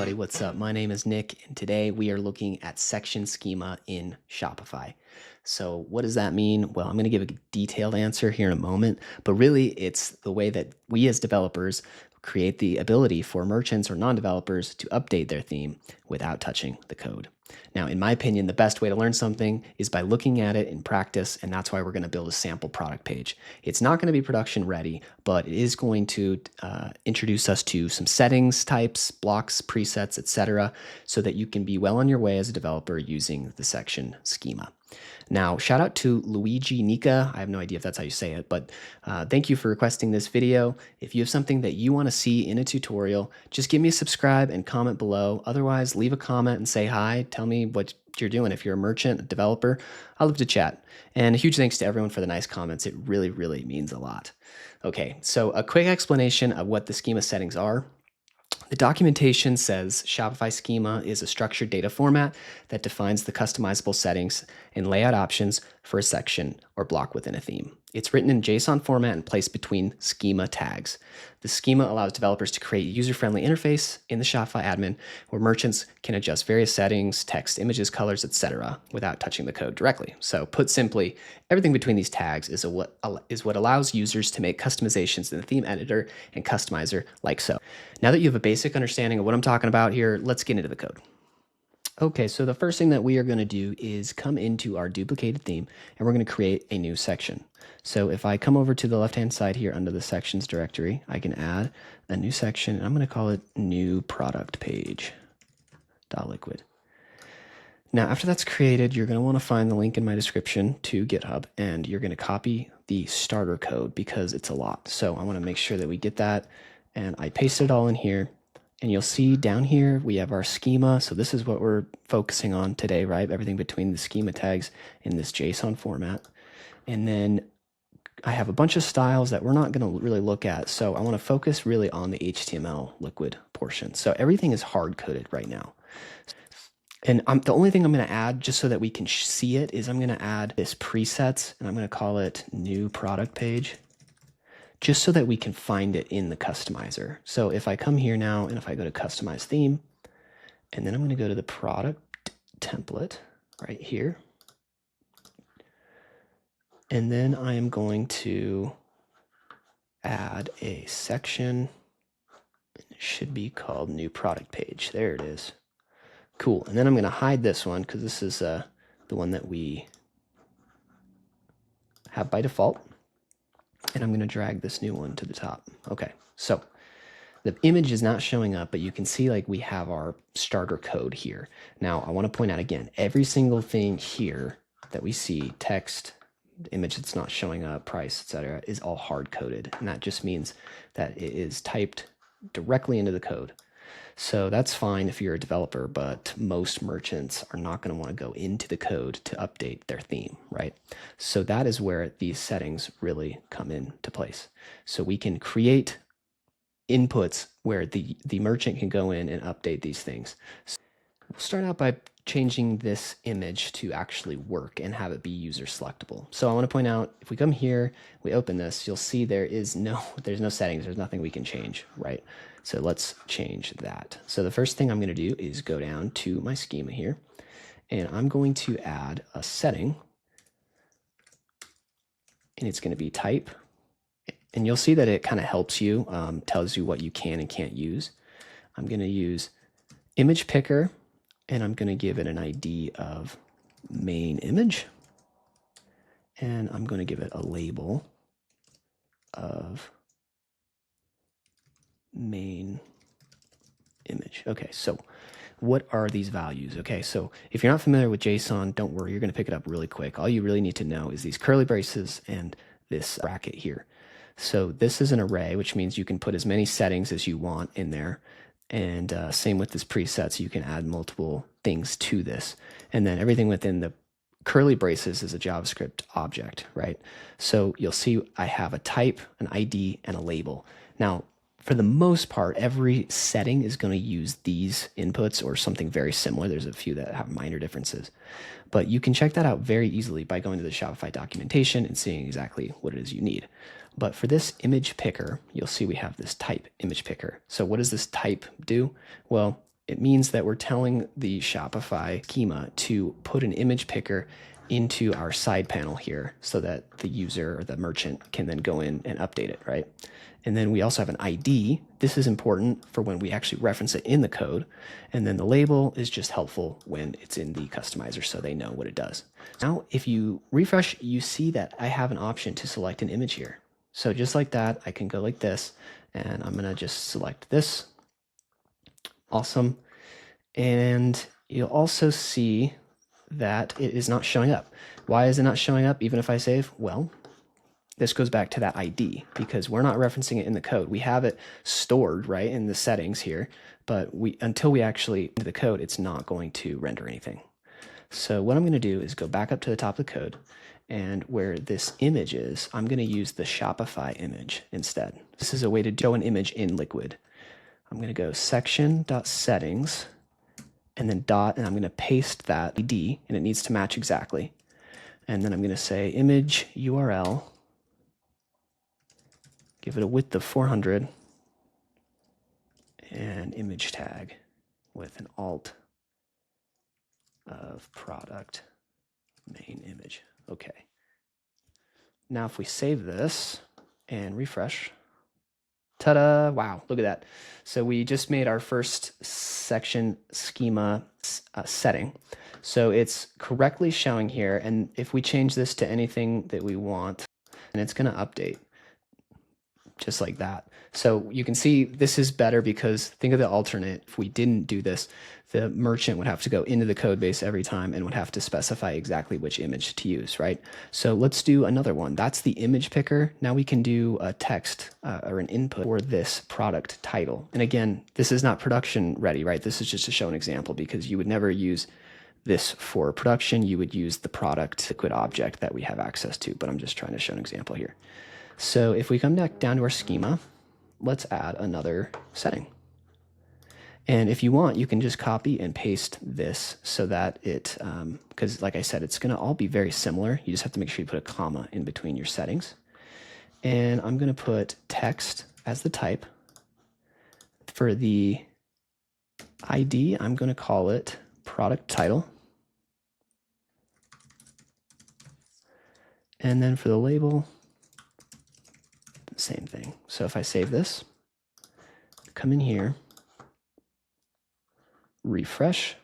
everybody, what's up? My name is Nick, and today we are looking at section schema in Shopify. So what does that mean? Well, I'm going to give a detailed answer here in a moment, but really it's the way that we as developers create the ability for merchants or non-developers to update their theme without touching the code. Now, in my opinion, the best way to learn something is by looking at it in practice, and that's why we're going to build a sample product page. It's not going to be production ready, but it is going to introduce us to some settings, types, blocks, presets, etc., so that you can be well on your way as a developer using the section schema. Now, shout out to Luigi Nika. I have no idea if that's how you say it, but thank you for requesting this video. If you have something that you want to see in a tutorial, just give me a subscribe and comment below. Otherwise, leave a comment and say hi. Tell me what you're doing. If you're a merchant, a developer, I love to chat. And a huge thanks to everyone for the nice comments. It really, really means a lot. Okay, so a quick explanation of what the schema settings are. The documentation says Shopify schema is a structured data format that defines the customizable settings and layout options for a section or block within a theme. It's written in JSON format and placed between schema tags. The schema allows developers to create a user-friendly interface in the Shopify admin where merchants can adjust various settings, text, images, colors, etc. without touching the code directly. So put simply, everything between these tags is what allows users to make customizations in the theme editor and customizer like so. Now that you have a basic understanding of what I'm talking about here, let's get into the code. Okay, so the first thing that we are going to do is come into our duplicated theme and we're going to create a new section. So if I come over to the left-hand side here under the sections directory, I can add a new section and I'm going to call it new product page.liquid. Now, after that's created, you're going to want to find the link in my description to GitHub and you're going to copy the starter code because it's a lot. So I want to make sure that we get that and I paste it all in here. And you'll see down here, we have our schema. So this is what we're focusing on today, right? Everything between the schema tags in this JSON format. And then I have a bunch of styles that we're not going to really look at. So I want to focus really on the HTML liquid portion. So everything is hard coded right now. And the only thing I'm going to add, just so that we can see it, is I'm going to add this presets, and I'm going to call it new product page, just so that we can find it in the customizer. So if I come here now and if I go to customize theme, and then I'm going to go to the product template right here. And then I am going to add a section. It should be called new product page. There it is. Cool. And then I'm going to hide this one because this is the one that we have by default. And I'm going to drag this new one to the top. Okay, so the image is not showing up, but you can see like we have our starter code here. Now, I want to point out again, every single thing here that we see, text, image that's not showing up, price, etc., is all hard coded. And that just means that it is typed directly into the code. So that's fine if you're a developer, but most merchants are not going to want to go into the code to update their theme, right? So that is where these settings really come into place. So we can create inputs where the merchant can go in and update these things. So we'll start out by changing this image to actually work and have it be user selectable. So I want to point out, if we come here, we open this, you'll see there's no settings, there's nothing we can change, right? So let's change that. So the first thing I'm going to do is go down to my schema here, and I'm going to add a setting, and it's going to be type. And you'll see that it kind of helps you, tells you what you can and can't use. I'm going to use image picker, and I'm going to give it an ID of main image, and I'm going to give it a label of main image. Okay, so what are these values? Okay, so if you're not familiar with JSON, don't worry, you're going to pick it up really quick. All you really need to know is these curly braces and this bracket here. So this is an array, which means you can put as many settings as you want in there. And same with this presets, you can add multiple things to this. And then everything within the curly braces is a JavaScript object, right? So you'll see I have a type, an ID, and a label. Now, for the most part, every setting is going to use these inputs or something very similar. There's a few that have minor differences. But you can check that out very easily by going to the Shopify documentation and seeing exactly what it is you need. But for this image picker, you'll see we have this type image picker. So what does this type do? Well, It means that we're telling the Shopify schema to put an image picker into our side panel here so that the user or the merchant can then go in and update it, right? And then we also have an ID. This is important for when we actually reference it in the code. And then the label is just helpful when it's in the customizer so they know what it does. Now, if you refresh, you see that I have an option to select an image here. So just like that, I can go like this, and I'm gonna just select this. Awesome. And you'll also see that it is not showing up. Why is it not showing up even if I save? Well, this goes back to that ID because we're not referencing it in the code. We have it stored right in the settings here, but until we actually into the code, it's not going to render anything. So what I'm going to do is go back up to the top of the code, and where this image is, I'm going to use the Shopify image instead. This is a way to show an image in Liquid. I'm going to go section.settings and then dot, and I'm going to paste that ID, and it needs to match exactly. And then I'm going to say image URL, give it a width of 400, and image tag with an alt of product main image. Okay. Now if we save this and refresh, ta-da, wow, look at that. So we just made our first section schema setting. So it's correctly showing here, and if we change this to anything that we want, and it's gonna update just like that. So you can see this is better because think of the alternate. If we didn't do this, the merchant would have to go into the code base every time and would have to specify exactly which image to use, right? So let's do another one. That's the image picker. Now we can do a text or an input for this product title. And again, this is not production ready, right? This is just to show an example because you would never use this for production. You would use the product liquid object that we have access to, but I'm just trying to show an example here. So if we come back down to our schema, let's add another setting. And if you want, you can just copy and paste this so that it, because like I said, it's gonna all be very similar. You just have to make sure you put a comma in between your settings. And I'm gonna put text as the type. For the ID, I'm gonna call it product title. And then for the label, same thing. So if I save this, come in here, refresh.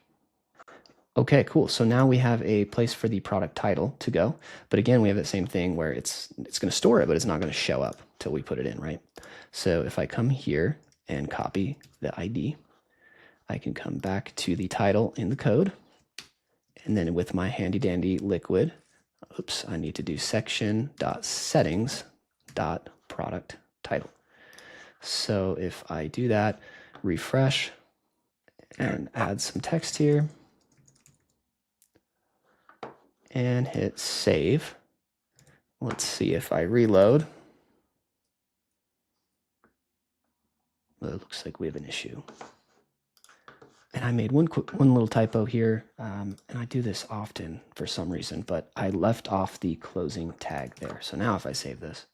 Okay, cool. So now we have a place for the product title to go. But again, we have that same thing where it's going to store it, but it's not going to show up till we put it in, right? So if I come here and copy the ID, I can come back to the title in the code. And then with my handy dandy liquid, oops, I need to do section.settings.product title. So if I do that, refresh and add some text here and hit save. Let's see if I reload. Well, it looks like we have an issue. And I made one little typo here, and I do this often for some reason, but I left off the closing tag there. So now if I save this,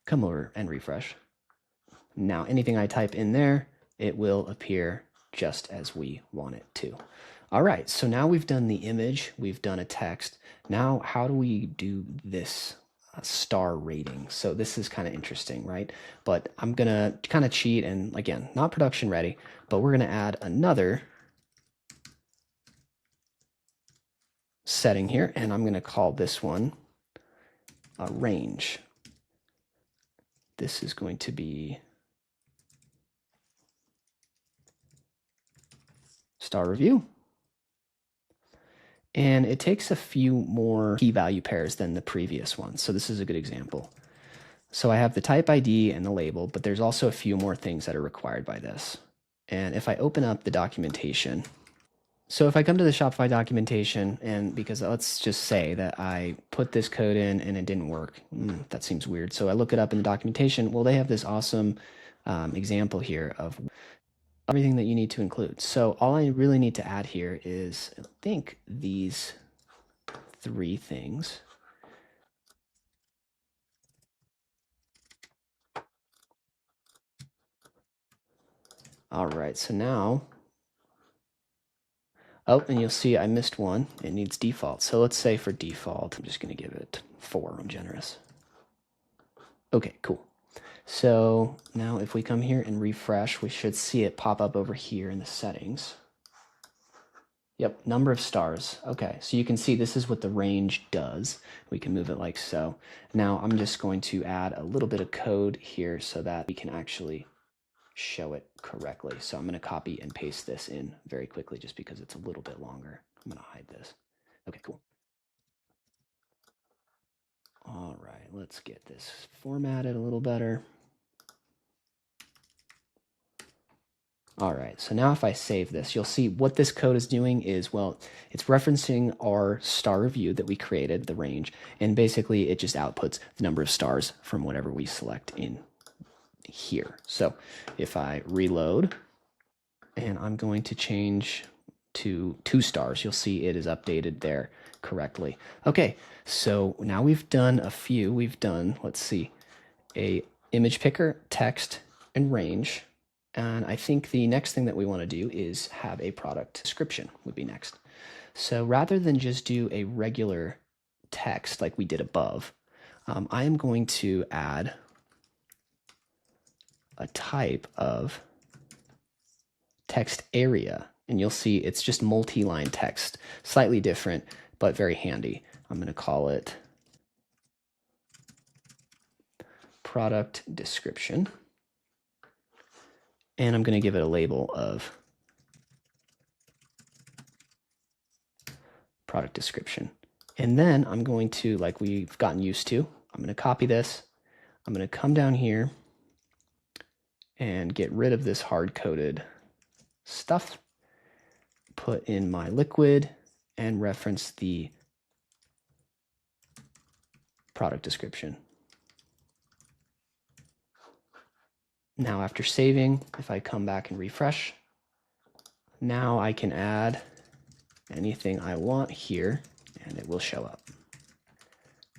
come over and refresh. Now anything I type in there, it will appear just as we want it to. All right, so now we've done the image, we've done a text. Now how do we do this star rating? So this is kind of interesting, right? But I'm gonna kind of cheat, and again, not production ready, but we're gonna add another setting here, and I'm gonna call this one a range. This is going to be star review. And it takes a few more key value pairs than the previous one. So this is a good example. So I have the type ID and the label, but there's also a few more things that are required by this. And if I open up the documentation, so if I come to the Shopify documentation, and because let's just say that I put this code in and it didn't work, that seems weird. So I look it up in the documentation. Well, they have this awesome example here of everything that you need to include. So all I really need to add here is, I think, these 3 things. All right, so now Oh, and you'll see I missed one. It needs default. So let's say for default, I'm just going to give it 4. I'm generous. Okay, cool. So now if we come here and refresh, we should see it pop up over here in the settings. Yep, number of stars. Okay, so you can see this is what the range does. We can move it like so. Now I'm just going to add a little bit of code here so that we can actually show it correctly. So I'm going to copy and paste this in very quickly just because it's a little bit longer. I'm going to hide this. Okay, cool. All right, let's get this formatted a little better. All right, so now if I save this, you'll see what this code is doing is, well, it's referencing our star view that we created, the range, and basically it just outputs the number of stars from whatever we select in here. So if I reload, and I'm going to change to 2 stars, you'll see it is updated there correctly. Okay, so now we've done a few. We've done, let's see, a image picker, text, and range. And I think the next thing that we want to do is have a product description would be next. So rather than just do a regular text like we did above, I am going to add a type of text area. And you'll see it's just multi-line text, slightly different, but very handy. I'm going to call it product description. And I'm going to give it a label of product description. And then I'm going to, like we've gotten used to, I'm going to copy this. I'm going to come down here and get rid of this hard-coded stuff, put in my liquid, and reference the product description. Now after saving, if I come back and refresh, now I can add anything I want here and it will show up.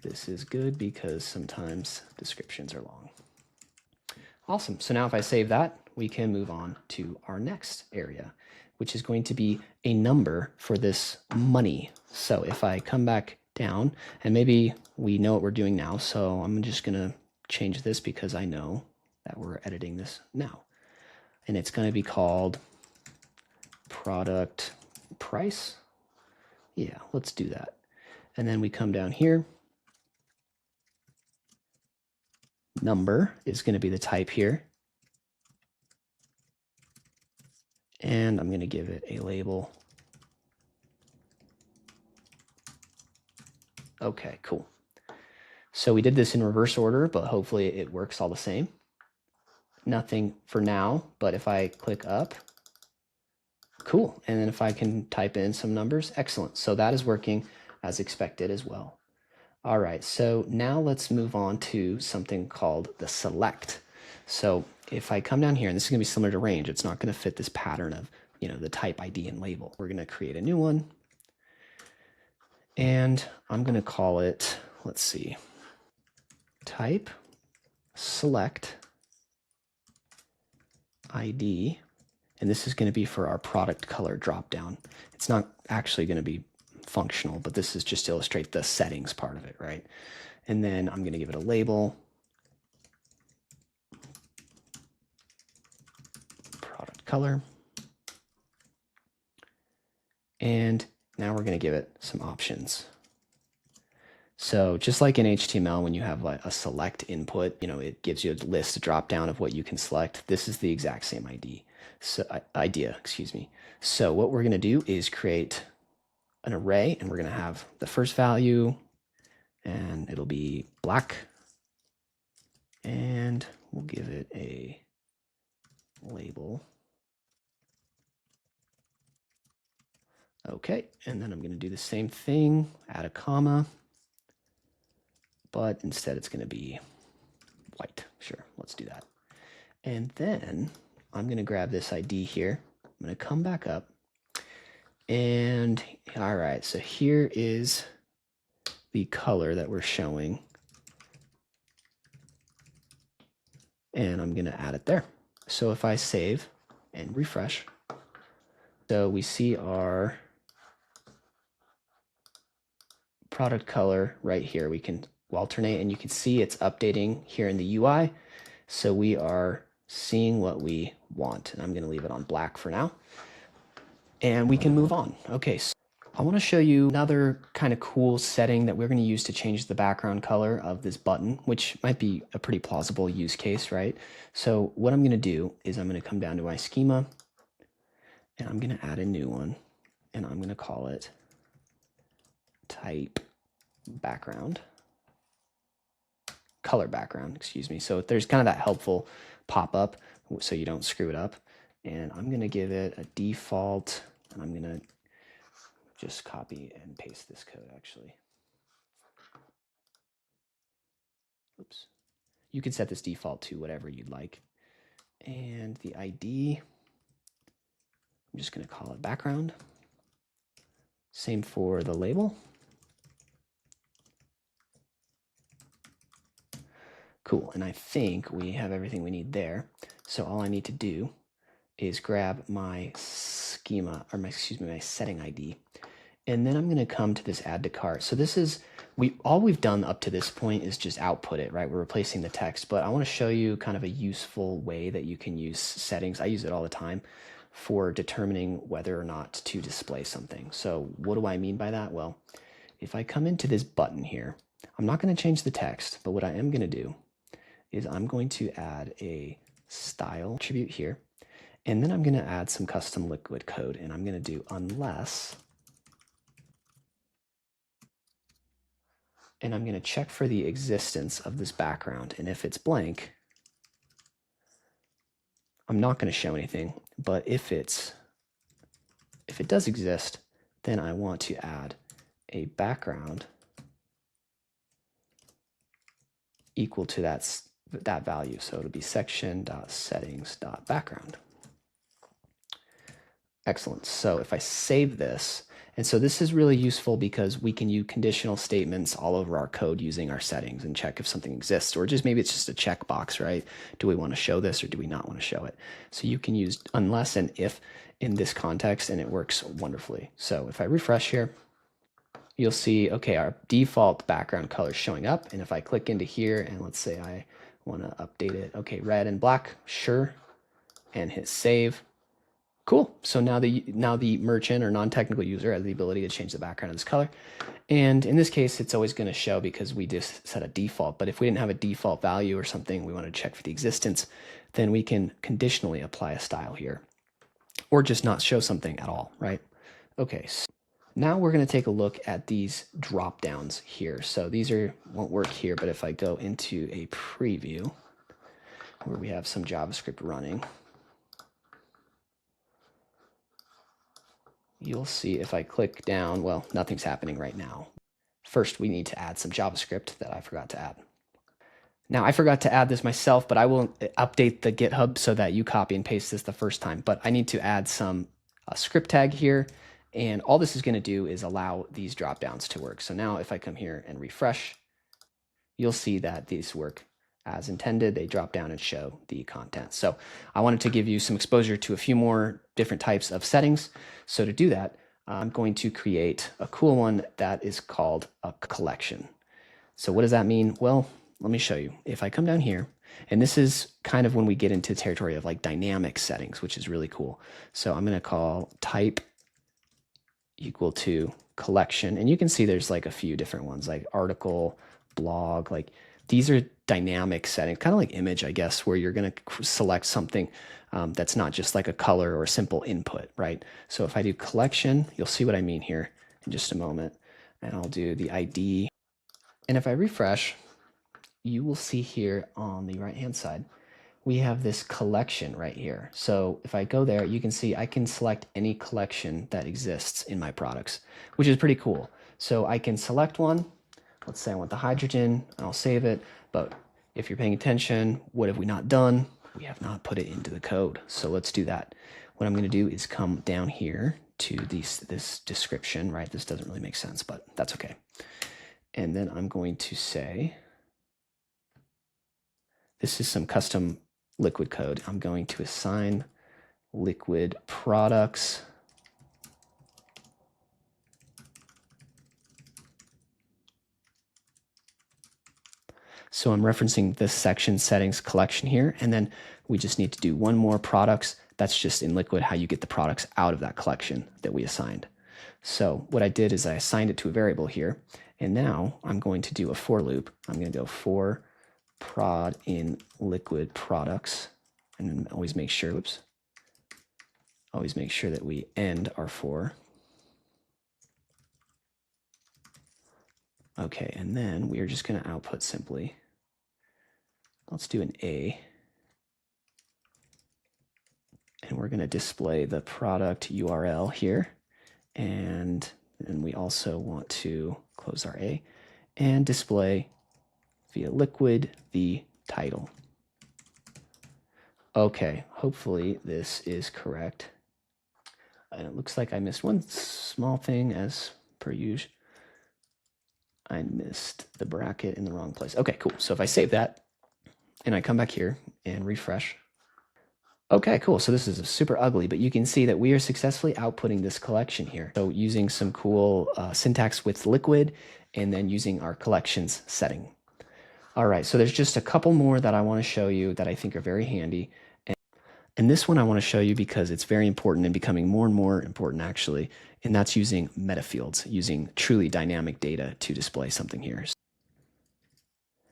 This is good because sometimes descriptions are long. Awesome. So now if I save that, we can move on to our next area, which is going to be a number for this money. So if I come back down, and maybe we know what we're doing now, so I'm just going to change this because I know that we're editing this now. And it's going to be called product price. Yeah, let's do that. And then we come down here. Number is going to be the type here. And I'm going to give it a label. Okay, cool. So we did this in reverse order, but hopefully it works all the same. Nothing for now, but if I click up, cool. And then if I can type in some numbers, excellent. So that is working as expected as well. All right, so now let's move on to something called the select. So if I come down here, and this is gonna be similar to range, it's not gonna fit this pattern of, the type ID and label. We're gonna create a new one. And I'm gonna call it, let's see, type select ID. And this is gonna be for our product color dropdown. It's not actually gonna be functional, but this is just to illustrate the settings part of it, right? And then I'm gonna give it a label, product color. And now we're gonna give it some options. So just like in HTML, when you have like a select input, it gives you a list, a drop down of what you can select. This is the exact same idea. So what we're gonna do is create an array, and we're gonna have the first value, and it'll be black, and we'll give it a label. Okay, and then I'm gonna do the same thing, add a comma, but instead it's gonna be white. Sure, let's do that. And then I'm gonna grab this ID here. I'm gonna come back up, and all right, so here is the color that we're showing, and I'm gonna add it there. So if I save and refresh, so we see our product color right here. We can alternate, and you can see it's updating here in the UI. So we are seeing what we want, and I'm going to leave it on black for now. And we can move on. Okay, so I want to show you another kind of cool setting that we're going to use to change the background color of this button, which might be a pretty plausible use case, right? So what I'm going to do is I'm going to come down to my schema, and I'm going to add a new one, and I'm going to call it type background, color background, excuse me. So there's kind of that helpful pop-up so you don't screw it up. And I'm going to give it a default, and I'm going to just copy and paste this code actually. Oops. You can set this default to whatever you'd like. And the ID, I'm just going to call it background. Same for the label. Cool, and I think we have everything we need there. So all I need to do is grab my schema, or my setting ID. And then I'm going to come to this add to cart. So this is, all we've done up to this point is just output it, right? We're replacing the text, but I want to show you kind of a useful way that you can use settings. I use it all the time for determining whether or not to display something. So what do I mean by that? Well, if I come into this button here, I'm not going to change the text, but what I am going to do is I'm going to add a style attribute here, and then I'm going to add some custom liquid code, and I'm going to do unless, and I'm going to check for the existence of this background, and if it's blank, I'm not going to show anything, but if it does exist, then I want to add a background equal to that value. So it'll be section.settings.background. Excellent. So if I save this, and so this is really useful because we can use conditional statements all over our code using our settings and check if something exists, or just maybe it's just a checkbox, right? Do we want to show this or do we not want to show it? So you can use unless and if in this context, and it works wonderfully. So if I refresh here, you'll see, okay, our default background color is showing up. And if I click into here and let's say I want to update it, okay, red and black, sure, and hit save. Cool. So now the merchant or non-technical user has the ability to change the background of this color. And in this case, it's always going to show because we just set a default. But if we didn't have a default value or something, we want to check for the existence, then we can conditionally apply a style here or just not show something at all, right? Okay. So now we're going to take a look at these drop downs here. So these won't work here, but if I go into a preview where we have some JavaScript running, you'll see if I click down, well, nothing's happening right now. First, we need to add some JavaScript that I forgot to add. Now, I forgot to add this myself, but I will update the GitHub so that you copy and paste this the first time. But I need to add some script tag here. And all this is going to do is allow these drop downs to work. So now if I come here and refresh, you'll see that these work as intended. They drop down and show the content. So I wanted to give you some exposure to a few more different types of settings. So to do that, I'm going to create a cool one that is called a collection. So what does that mean? Well, let me show you. If I come down here, and this is kind of when we get into the territory of like dynamic settings, which is really cool. So I'm going to call type equal to collection. And you can see there's like a few different ones like article, blog, like these are dynamic settings, kind of like image, I guess, where you're going to select something that's not just like a color or a simple input, right? So if I do collection, you'll see what I mean here in just a moment. And I'll do the ID. And if I refresh, you will see here on the right-hand side, we have this collection right here. So if I go there, you can see I can select any collection that exists in my products, which is pretty cool. So I can select one. Let's say I want the hydrogen, and I'll save it. But if you're paying attention, what have we not done? We have not put it into the code. So let's do that. What I'm going to do is come down here to this description, right? This doesn't really make sense, but that's okay. And then I'm going to say, this is some custom liquid code. I'm going to assign liquid products So I'm referencing this section settings collection here, and then we just need to do one more products. That's just in Liquid how you get the products out of that collection that we assigned. So what I did is I assigned it to a variable here, and now I'm going to do a for loop. I'm going to go for prod in Liquid products, and then always make sure, always make sure that we end our for. Okay, and then we are just going to output simply. Let's do an A. And we're going to display the product URL here. And then we also want to close our A and display via Liquid the title. Okay, hopefully this is correct. And it looks like I missed one small thing as per usual. I missed the bracket in the wrong place. Okay, cool. So if I save that and I come back here and refresh. Okay, cool. So this is super ugly, but you can see that we are successfully outputting this collection here. So using some cool syntax with Liquid and then using our collections setting. All right, so there's just a couple more that I want to show you that I think are very handy. And this one I want to show you because it's very important and becoming more and more important actually, and that's using metafields, using truly dynamic data to display something here.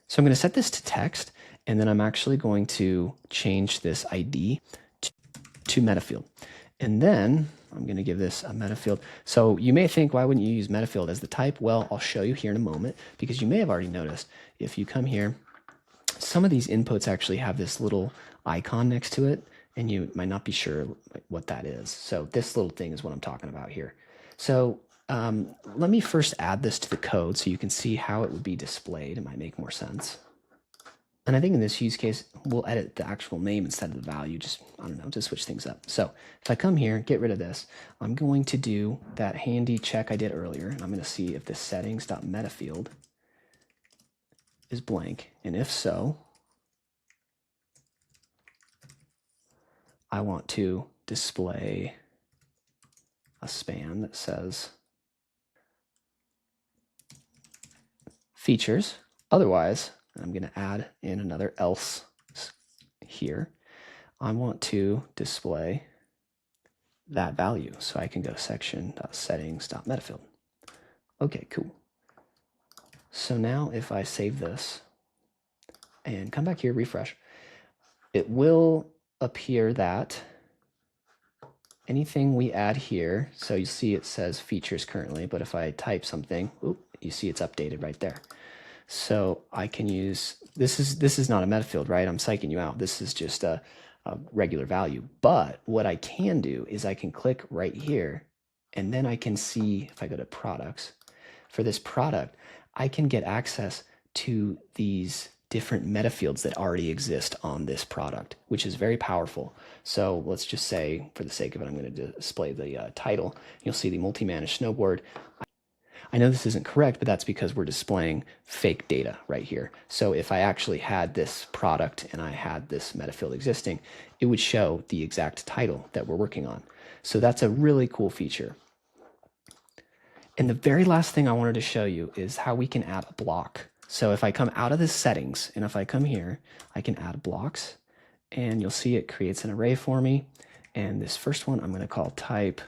So I'm going to set this to text, and then I'm actually going to change this ID to metafield. And then I'm going to give this a metafield. So you may think, why wouldn't you use metafield as the type? Well, I'll show you here in a moment, because you may have already noticed if you come here, some of these inputs actually have this little icon next to it, and you might not be sure what that is. So this little thing is what I'm talking about here. So let me first add this to the code so you can see how it would be displayed. It might make more sense. And I think in this use case, we'll edit the actual name instead of the value, just, I don't know, to switch things up. So if I come here, get rid of this, I'm going to do that handy check I did earlier, and I'm going to see if this settings.metafield is blank. And if so, I want to display a span that says features. Otherwise, I'm going to add in another else here. I want to display that value. So I can go section.settings.metafield. Okay, cool. So now if I save this and come back here, refresh, it will appear that anything we add here, so you see it says features currently, but if I type something, you see it's updated right there. So I can use, this is not a metafield, right? I'm psyching you out. This is just a regular value. But what I can do is I can click right here, and then I can see, if I go to products, for this product, I can get access to these different metafields that already exist on this product, which is very powerful. So let's just say, for the sake of it, I'm going to display the title. You'll see the multi-managed snowboard. I know this isn't correct, but that's because we're displaying fake data right here. So if I actually had this product and I had this metafield existing, it would show the exact title that we're working on. So that's a really cool feature. And the very last thing I wanted to show you is how we can add a block. So if I come out of the settings and if I come here, I can add blocks, and you'll see it creates an array for me. And this first one I'm going to call type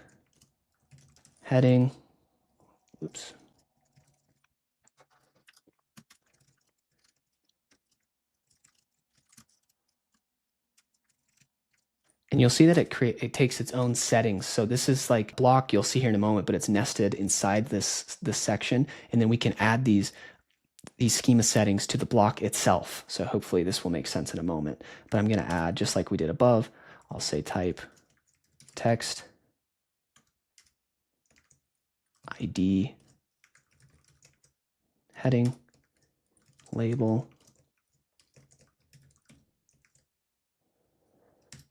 heading. Oops. And you'll see that it takes its own settings. So this is like block, you'll see here in a moment, but it's nested inside this section. And then we can add these schema settings to the block itself. So hopefully this will make sense in a moment. But I'm going to add, just like we did above, I'll say type text ID heading label.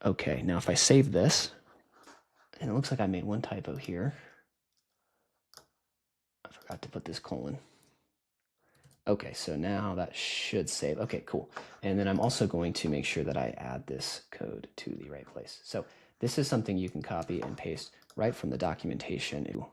Okay, now if I save this, and it looks like I made one typo here. I forgot to put this colon. Okay, so now that should save. Okay, cool. And then I'm also going to make sure that I add this code to the right place. So this is something you can copy and paste right from the documentation.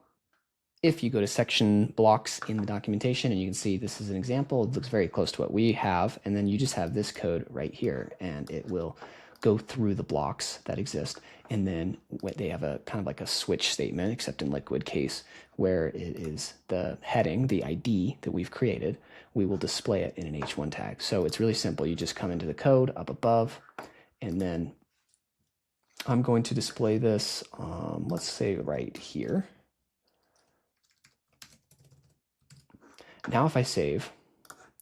if you go to section blocks in the documentation, and you can see this is an example, it looks very close to what we have, and then you just have this code right here, and it will go through the blocks that exist, and then they have a kind of like a switch statement, except in liquid case, where it is the heading, the ID that we've created, we will display it in an H1 tag. So it's really simple. You just come into the code up above, and then I'm going to display this, let's say right here. Now if I save,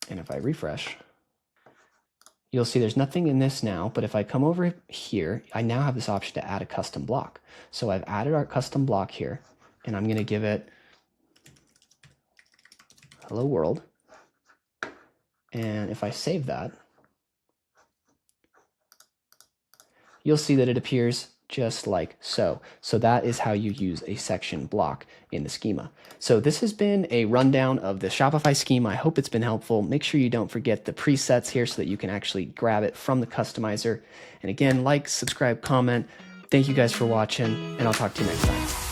and if I refresh, you'll see there's nothing in this now, but if I come over here, I now have this option to add a custom block. So I've added our custom block here, and I'm gonna give it hello world. And if I save that, you'll see that it appears just like so. So that is how you use a section block in the schema. So this has been a rundown of the Shopify schema. I hope it's been helpful. Make sure you don't forget the presets here so that you can actually grab it from the customizer. And again, like, subscribe, comment. Thank you guys for watching, and I'll talk to you next time.